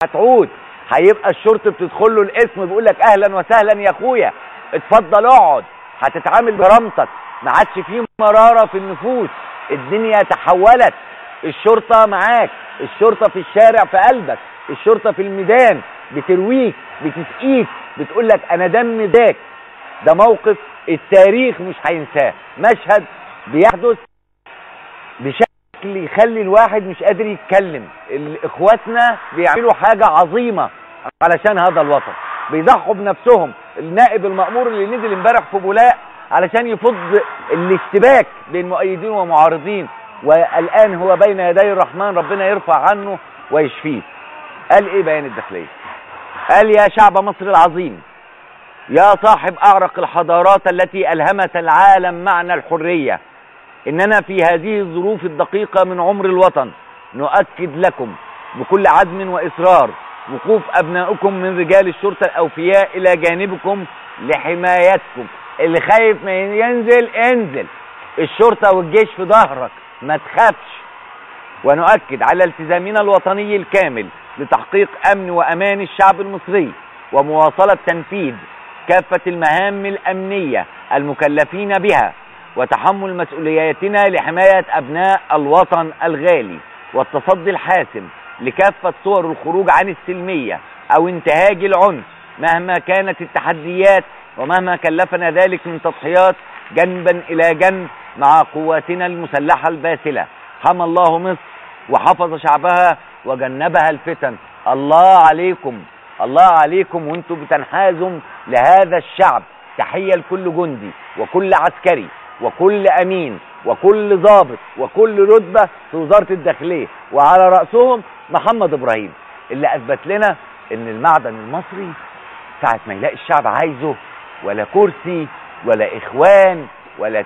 هتعود، هيبقى الشرطي بتدخل له الاسم بيقول لك اهلا وسهلا يا اخويا، اتفضل اقعد، هتتعامل برامتك، ما عادش فيه مراره في النفوس، الدنيا تحولت، الشرطه معاك، الشرطه في الشارع في قلبك، الشرطه في الميدان بترويك بتسقيك بتقول لك انا دم داك. ده موقف التاريخ مش هينساه، مشهد بيحدث بشكل يخلي الواحد مش قادر يتكلم. اخواتنا بيعملوا حاجه عظيمه علشان هذا الوطن، بيضحوا بنفسهم. النائب المأمور اللي نزل امبارح في بولاق علشان يفض الاشتباك بين مؤيدين ومعارضين، والآن هو بين يدي الرحمن، ربنا يرفع عنه ويشفيه. قال ايه بيان الداخلية؟ قال يا شعب مصر العظيم، يا صاحب أعرق الحضارات التي ألهمت العالم معنى الحرية، إننا في هذه الظروف الدقيقة من عمر الوطن نؤكد لكم بكل عزم وإصرار وقوف أبنائكم من رجال الشرطة الأوفياء إلى جانبكم لحمايتكم. اللي خايف ما ينزل انزل، الشرطة والجيش في ظهرك، ما تخافش. ونؤكد على التزامنا الوطني الكامل لتحقيق أمن وأمان الشعب المصري ومواصلة تنفيذ كافة المهام الأمنية المكلفين بها، وتحمل مسؤولياتنا لحماية أبناء الوطن الغالي، والتصدي الحاسم لكافة صور الخروج عن السلمية أو انتهاج العنف مهما كانت التحديات ومهما كلفنا ذلك من تضحيات، جنبا إلى جنب مع قواتنا المسلحة الباسلة. حمى الله مصر وحفظ شعبها وجنبها الفتن. الله عليكم، الله عليكم، وانتم بتنحازوا لهذا الشعب. تحية لكل جندي وكل عسكري وكل أمين وكل ضابط وكل رتبة في وزارة الداخلية، وعلى رأسهم محمد إبراهيم اللي أثبت لنا إن المعدن المصري ساعة ما يلاقي الشعب عايزه، ولا كرسي ولا إخوان ولا